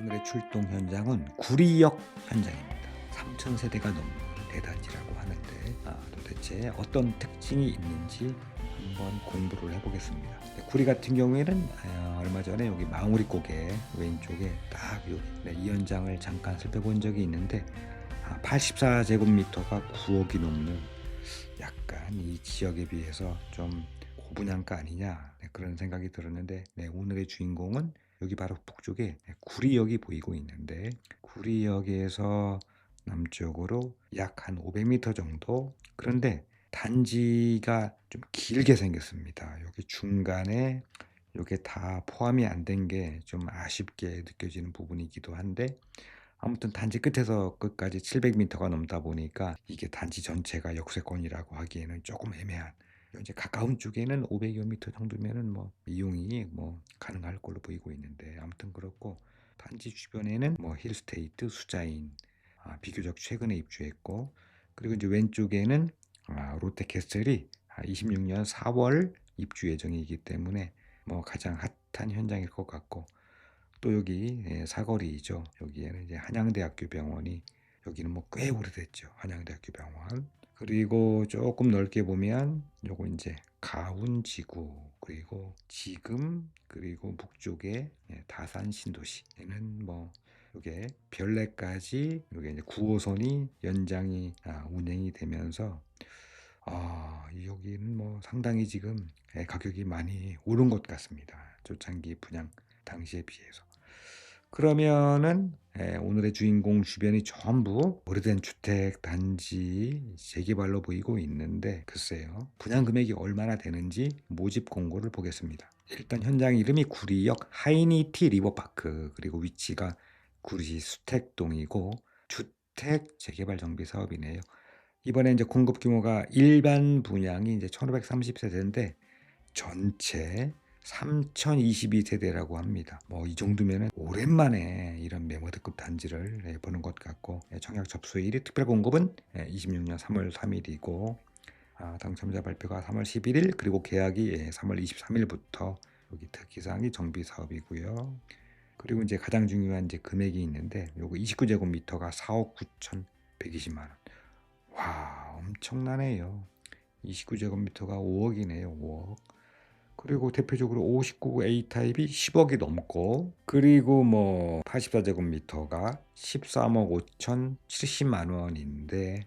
오늘의 출동 현장은 구리역 현장입니다. 3,000세대가 넘는 대단지라고 하는데 도대체 어떤 특징이 있는지 한번 공부를 해보겠습니다. 구리 같은 경우에는 얼마 전에 여기 망우리고개 왼쪽에 딱 이 현장을 잠깐 살펴본 적이 있는데 84제곱미터가 9억이 넘는 약간 이 지역에 비해서 좀 고분양가 아니냐 그런 생각이 들었는데 오늘의 주인공은 여기 바로 북쪽에 구리역이 보이고 있는데 구리역에서 남쪽으로 약 한 500m 정도. 그런데 단지가 좀 길게 생겼습니다. 여기 중간에 이게 다 포함이 안 된 게 좀 아쉽게 느껴지는 부분이기도 한데, 아무튼 단지 끝에서 끝까지 700m가 넘다 보니까 이게 단지 전체가 역세권이라고 하기에는 조금 애매한, 이제 가까운 쪽에는 500여 미터 정도면은 뭐 이용이 뭐 가능할 걸로 보이고 있는데, 아무튼 그렇고 단지 주변에는 뭐 힐스테이트, 수자인 비교적 최근에 입주했고, 그리고 이제 왼쪽에는 롯데캐슬이 26년 4월 입주 예정이기 때문에 뭐 가장 핫한 현장일 것 같고, 또 여기 사거리이죠. 여기에는 이제 한양대학교 병원이, 여기는 뭐 꽤 오래됐죠. 한양대학교 병원. 그리고 조금 넓게 보면 요거 이제 가훈지구, 그리고 지금, 그리고 북쪽에 다산 신도시에는 뭐 요게 별내까지 요게 이제 9호선이 연장이 운행이 되면서 여기는 뭐 상당히 지금 가격이 많이 오른 것 같습니다. 초창기 분양 당시에 비해서. 그러면은 오늘의 주인공 주변이 전부 오래된 주택 단지 재개발로 보이고 있는데, 글쎄요, 분양 금액이 얼마나 되는지 모집 공고를 보겠습니다. 일단 현장 이름이 구리역 하이니티 리버파크, 그리고 위치가 구리 수택동이고 주택 재개발 정비 사업이네요. 이번에 이제 공급 규모가 일반 분양이 이제 1530세대인데 전체 3022세대라고 합니다. 뭐 이 정도면은 오랜만에 이런 메모드급 단지를 보는 것 같고, 청약 접수일이 특별 공급은 26년 3월 3일이고 당첨자 발표가 3월 11일, 그리고 계약이 3월 23일부터 여기 특기사항이 정비 사업이고요. 그리고 이제 가장 중요한 이제 금액이 있는데, 요거 29제곱미터가 4억 9,120만 원. 와, 엄청나네요. 29제곱미터가 5억이네요. 5억. 그리고 대표적으로 59 A타입이 10억이 넘고, 그리고 뭐 84제곱미터가 13억 5,070만 원인데,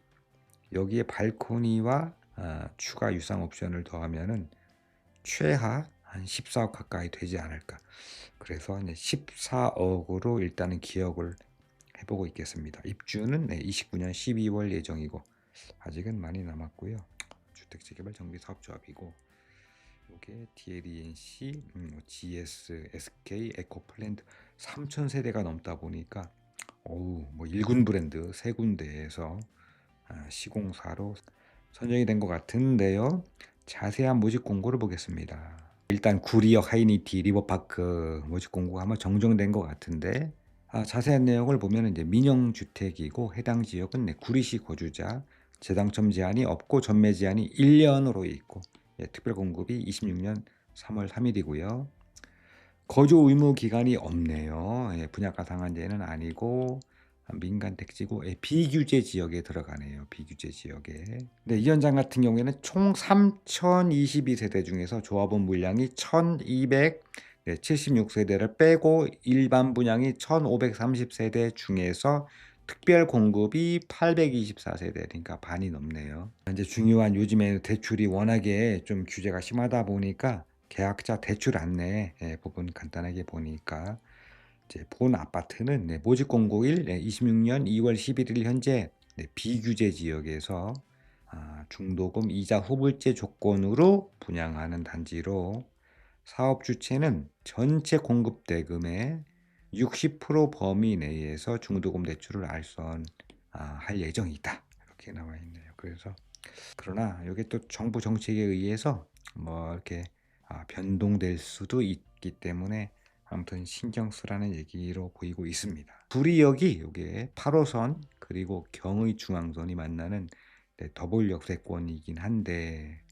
여기에 발코니와 추가 유상 옵션을 더하면은 최하 한 14억 가까이 되지 않을까. 그래서 이제 14억으로 일단은 기억을 해보고 있겠습니다. 입주는 29년 12월 예정이고 아직은 많이 남았고요. 주택재개발 정비사업조합이고, 이게 DLENC, GS, SK, 에코플랜드 3,000세대가 넘다 보니까 뭐 1군 브랜드 세 군데에서 시공사로 선정이 된 것 같은데요. 자세한 모집 공고를 보겠습니다. 일단 구리역 하이니티 리버파크 모집 공고가 아마 정정된 것 같은데, 자세한 내용을 보면 이제 민영주택이고 해당 지역은 구리시 거주자, 재당첨 제한이 없고 전매 제한이 1년으로 있고, 특별 공급이 26년 3월 3일이고요. 거주 의무 기간이 없네요. 분양가 상한제는 아니고 민간 택지고 비규제 지역에 들어가네요. 비규제 지역에. 근데 이 현장 같은 경우에는 총 3,022세대 중에서 조합원 물량이 1,276세대를 빼고 일반 분양이 1,530세대 중에서 특별 공급이 824세대, 그러니까 반이 넘네요. 이제 중요한, 요즘에 대출이 워낙에 좀 규제가 심하다 보니까 계약자 대출 안내 부분 간단하게 보니까, 이제 본 아파트는 모집 공고일 26년 2월 11일 현재 비규제 지역에서 중도금 이자 후불제 조건으로 분양하는 단지로, 사업 주체는 전체 공급 대금의 60% 범위 내에서 중도금 대출을 할 예정이다, 이렇게 나와 있네요. 그래서 그러나 이게 또 정부 정책에 의해서 뭐 이렇게 변동될 수도 있기 때문에 아무튼 신경 쓰라는 얘기로 보이고 있습니다. 구리역이 이게 8호선 그리고 경의 중앙선이 만나는 더블 역세권이긴 한데,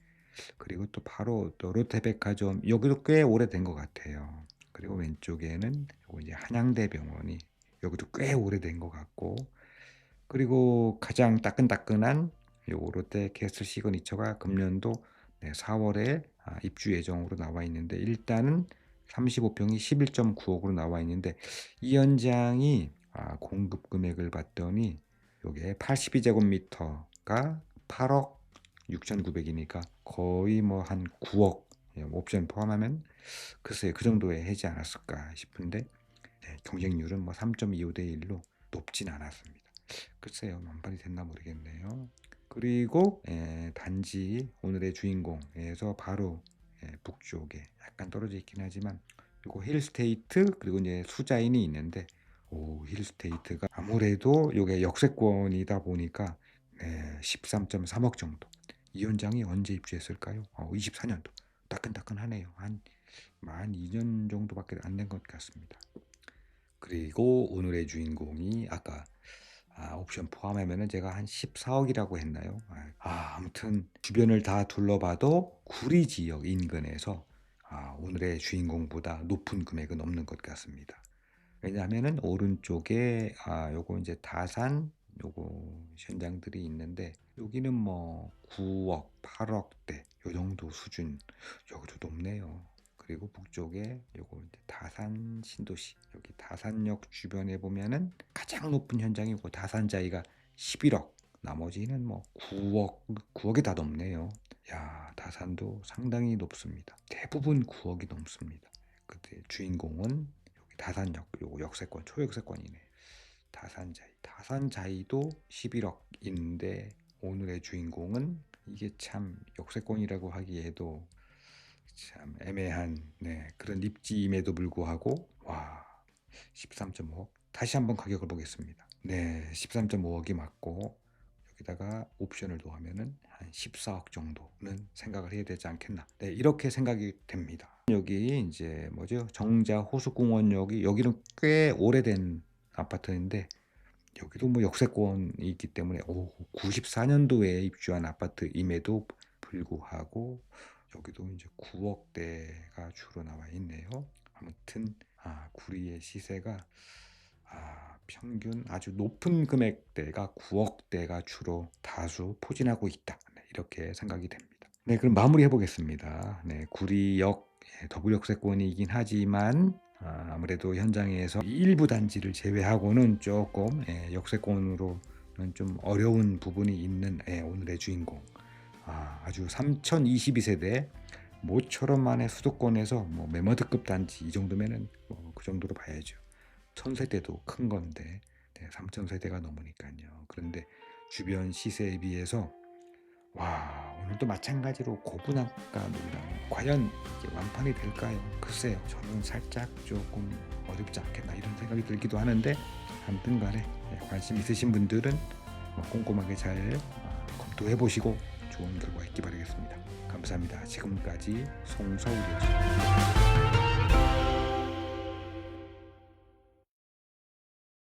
그리고 또 바로 또 롯데백화점, 여기도 꽤 오래된 것 같아요. 그리고 왼쪽에는 이제 한양대병원이 여기도 꽤 오래된 것 같고, 그리고 가장 따끈따끈한 요 롯데 캐슬 시그니처가 금년도 4월에 입주 예정으로 나와 있는데, 일단은 35평이 11.9억으로 나와 있는데, 이 현장이 공급 금액을 봤더니 요게 82제곱미터가 8억 6,900이니까 거의 뭐 한 9억, 옵션 포함하면 글쎄요 그 정도에 하지 않았을까 싶은데, 경쟁률은 뭐 3.25대 1로 높진 않았습니다. 글쎄요 만발이 됐나 모르겠네요. 그리고 단지 오늘의 주인공에서 바로 북쪽에 약간 떨어져 있긴 하지만 요거 힐스테이트, 그리고 이제 수자인이 있는데, 힐스테이트가 아무래도 요게 역세권이다 보니까 13.3억 정도. 이 현장이 언제 입주했을까요? 24년도. 따끈따끈하네요. 한 2년 정도밖에 안 된 것 같습니다. 그리고 오늘의 주인공이 아까 옵션 포함하면은 제가 한 14억이라고 했나요? 아무튼 주변을 다 둘러봐도 구리 지역 인근에서 오늘의 주인공보다 높은 금액은 없는 것 같습니다. 왜냐하면은 오른쪽에 요거 이제 다산 요거 현장들이 있는데, 여기는 뭐 9억, 8억대 요 정도 수준, 여기도 높네요. 그리고 북쪽에 요거 이제 다산 신도시, 여기 다산역 주변에 보면은 가장 높은 현장이 고 다산자이가 11억, 나머지는 뭐 9억이 다 넘네요. 야, 다산도 상당히 높습니다. 대부분 9억이 넘습니다. 그때 주인공은 다산역, 요거 역세권, 초역세권이네. 다산자이도 11억인데 오늘의 주인공은 이게 참 역세권이라고 하기에도 참 애매한 그런 입지임에도 불구하고 13.5억. 다시 한번 가격을 보겠습니다. 13.5억이 맞고 여기다가 옵션을 더하면은 한 14억 정도는 생각을 해야 되지 않겠나. 이렇게 생각이 됩니다. 여기 이제 뭐죠? 정자 호수공원역이, 여기는 꽤 오래된 아파트인데 여기도 뭐 역세권이 있기 때문에 94년도에 입주한 아파트임에도 불구하고 여기도 이제 9억대가 주로 나와 있네요. 아무튼 구리의 시세가 평균 아주 높은 금액대가 9억대가 주로 다수 포진하고 있다. 이렇게 생각이 됩니다. 그럼 마무리해 보겠습니다. 구리역 더블 역세권이긴 하지만 아무래도 현장에서 일부 단지를 제외하고는 조금 역세권으로는 좀 어려운 부분이 있는 오늘의 주인공. 아주 3022세대 모처럼만의 수도권에서 뭐 매머드급 단지 이 정도면은 뭐 그 정도로 봐야죠. 1000세대도 큰 건데 3000세대가 넘으니까요. 그런데 주변 시세에 비해서 오늘도 마찬가지로 고분양가 논란, 과연 이게 완판이 될까요? 글쎄요. 저는 살짝 조금 어렵지 않겠나 이런 생각이 들기도 하는데, 아무튼 간에 관심 있으신 분들은 꼼꼼하게 잘 검토해 보시고 좋은 결과 있기 바라겠습니다. 감사합니다. 지금까지 송서울이었습니다.